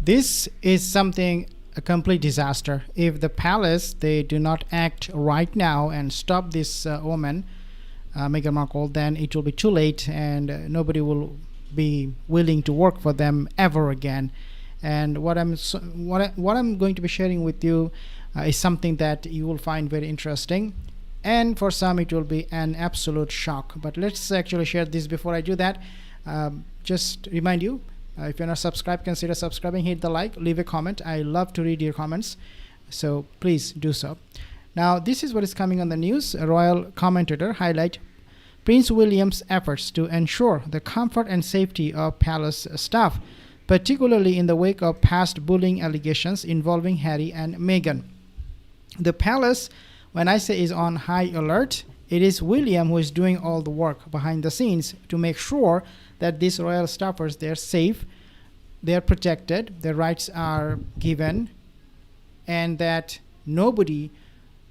This is something a complete disaster. If the palace they do not act right now and stop this woman, Meghan Markle, then it will be too late, and nobody will be willing to work for them ever again. And what I'm going to be sharing with you is something that you will find very interesting, and for some it will be an absolute shock. But let's actually share this. Before I do that, just remind you, if you're not subscribed, consider subscribing, hit the like, leave a comment. I love to read your comments, so please do so. Now, this is what is coming on the news. A royal commentator highlight Prince William's efforts to ensure the comfort and safety of palace staff, particularly in the wake of past bullying allegations involving Harry and Meghan. The palace, when I say is on high alert, it is William who is doing all the work behind the scenes to make sure that these royal staffers, they're safe, they're protected, their rights are given, and that nobody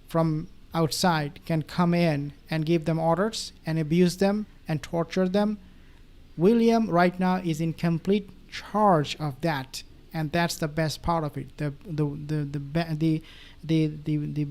from outside can come in and give them orders and abuse them and torture them. William right now is in complete charge of that, and that's the best part of it. The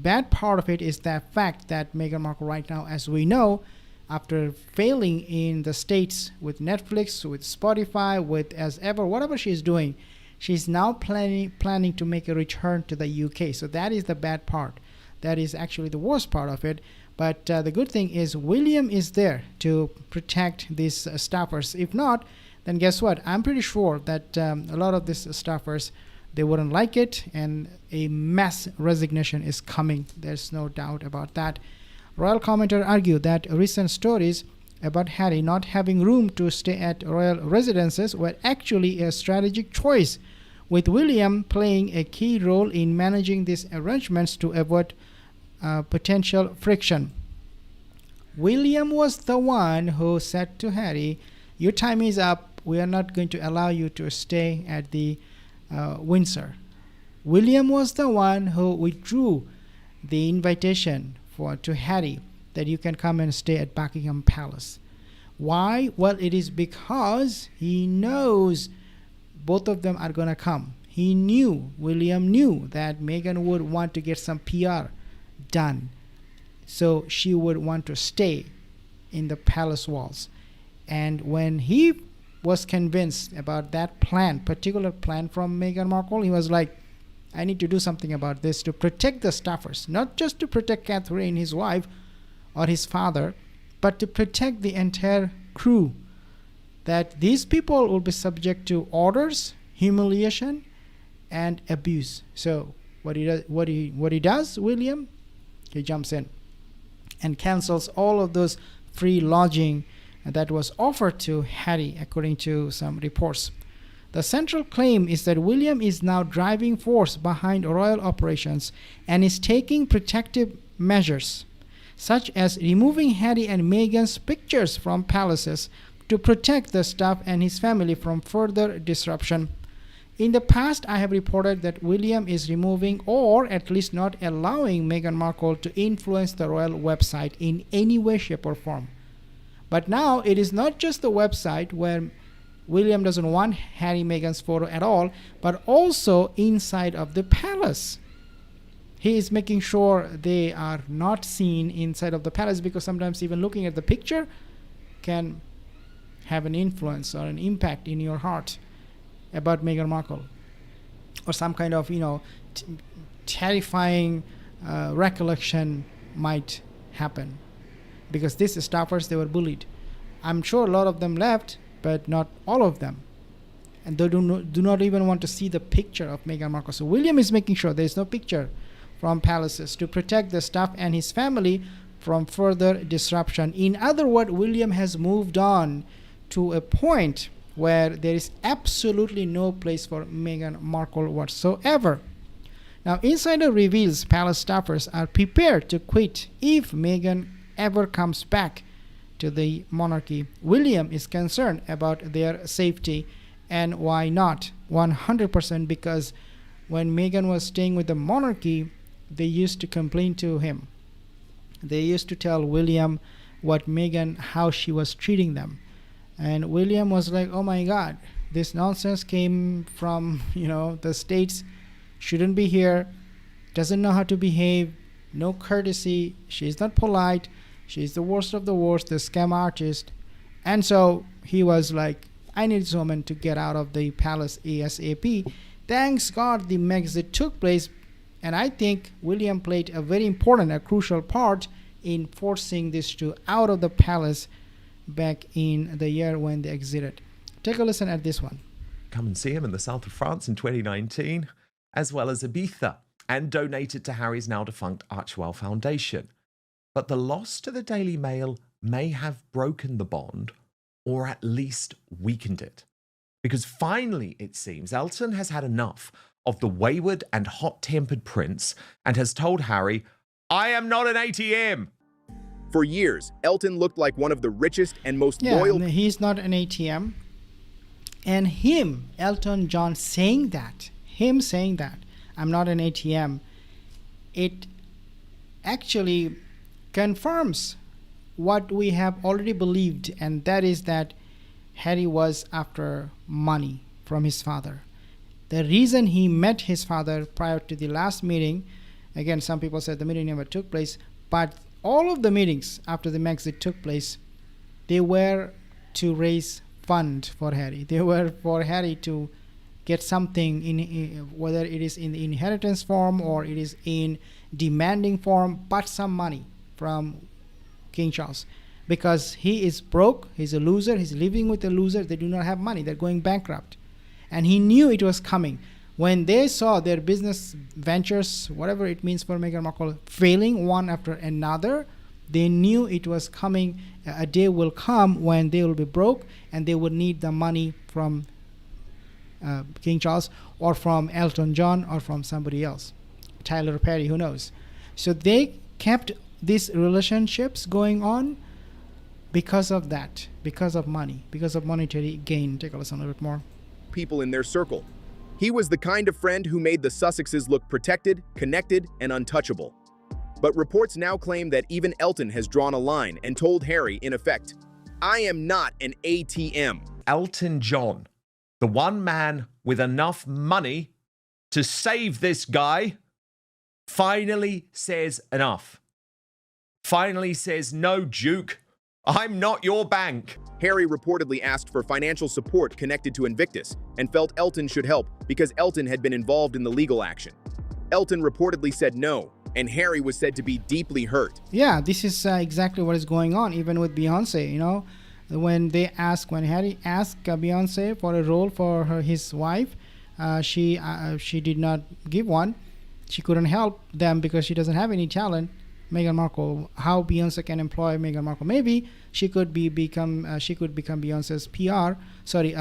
bad part of it is the fact that Meghan Markle right now, as we know, after failing in the States with Netflix, with Spotify, with as ever, whatever she's doing, she's now planning to make a return to the UK. So that is the bad part. That is actually the worst part of it. But the good thing is William is there to protect these staffers. If not, then guess what? I'm pretty sure that a lot of these staffers, they wouldn't like it, and a mass resignation is coming. There's no doubt about that. Royal commentator argued that recent stories about Harry not having room to stay at royal residences were actually a strategic choice, with William playing a key role in managing these arrangements to avoid potential friction. William was the one who said to Harry, "Your time is up. We are not going to allow you to stay at the Windsor." William was the one who withdrew the invitation to Harry that you can come and stay at Buckingham Palace. Why? Well, it is because he knows both of them are going to come. William knew that Meghan would want to get some PR done, so she would want to stay in the palace walls. And when he was convinced about that particular plan from Meghan Markle, he was like, I need to do something about this to protect the staffers, not just to protect Catherine, his wife, or his father, but to protect the entire crew, that these people will be subject to orders, humiliation, and abuse. So what he does, William, he jumps in and cancels all of those free lodging that was offered to Harry, according to some reports. The central claim is that William is now driving force behind royal operations and is taking protective measures, such as removing Harry and Meghan's pictures from palaces to protect the staff and his family from further disruption. In the past, I have reported that William is removing, or at least not allowing, Meghan Markle to influence the royal website in any way, shape, or form. But now it is not just the website where William doesn't want Harry Meghan's photo at all, but also inside of the palace. He is making sure they are not seen inside of the palace, because sometimes even looking at the picture can have an influence or an impact in your heart about Meghan Markle, or some kind of terrifying recollection might happen, because these staffers, they were bullied. I'm sure a lot of them left, but not all of them, and they do not even want to see the picture of Meghan Markle. So William is making sure there is no picture from palaces to protect the staff and his family from further disruption. In other words, William has moved on to a point where there is absolutely no place for Meghan Markle whatsoever. Now, insider reveals palace staffers are prepared to quit if Meghan ever comes back to the monarchy. William is concerned about their safety, and why not? 100%, because when Meghan was staying with the monarchy, they used to complain to him. They used to tell William how she was treating them. And William was like, oh my God, This nonsense came from, the States. Shouldn't be here. Doesn't know how to behave. No courtesy. She's not polite. She's the worst of the worst, the scam artist. And so he was like, I need this woman to get out of the palace ASAP. Thanks God the exit took place. And I think William played a very important, a crucial part in forcing this to out of the palace back in the year when they exited. Take a listen at this one. Come and see him in the south of France in 2019, as well as Ibiza, and donated to Harry's now defunct Archewell Foundation. But the loss to the Daily Mail may have broken the bond, or at least weakened it. Because finally, it seems, Elton has had enough of the wayward and hot-tempered prince and has told Harry, I am not an ATM. For years, Elton looked like one of the richest and most loyal... He's not an ATM. And him, Elton John, saying that, I'm not an ATM, it actually confirms what we have already believed, and that is that Harry was after money from his father. The reason he met his father prior to the last meeting, again, some people said the meeting never took place, but all of the meetings after the Brexit took place, they were to raise fund for Harry. They were for Harry to get something, in whether it is in the inheritance form or it is in demanding form, but some money from King Charles. Because he is broke, he's a loser, he's living with a loser, they do not have money, they're going bankrupt. And he knew it was coming. When they saw their business ventures, whatever it means for Meghan Markle, failing one after another, they knew it was coming. A day will come when they will be broke and they will need the money from King Charles or from Elton John or from somebody else. Tyler Perry, who knows. So they kept these relationships going on because of that, because of money, because of monetary gain. Take a listen a little bit more. People in their circle. He was the kind of friend who made the Sussexes look protected, connected, and untouchable. But reports now claim that even Elton has drawn a line and told Harry, in effect, I am not an ATM. Elton John, the one man with enough money to save this guy, finally says enough. Finally says, no, Duke, I'm not your bank. Harry reportedly asked for financial support connected to Invictus and felt Elton should help because Elton had been involved in the legal action. Elton reportedly said no, and Harry was said to be deeply hurt. Yeah, this is exactly what is going on, even with Beyonce, When Harry asked Beyonce for a role for his wife, she did not give one. She couldn't help them because she doesn't have any talent. Meghan Markle, how Beyonce can employ Meghan Markle? Maybe she could become Beyonce's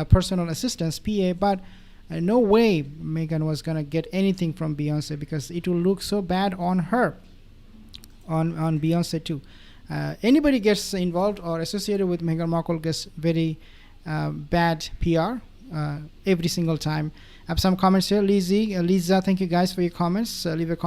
personal assistant, PA. But no way Meghan was gonna get anything from Beyonce because it will look so bad on her, on Beyonce too. Anybody gets involved or associated with Meghan Markle gets very bad PR every single time. I have some comments here. Lisa, thank you guys for your comments. Leave a comment.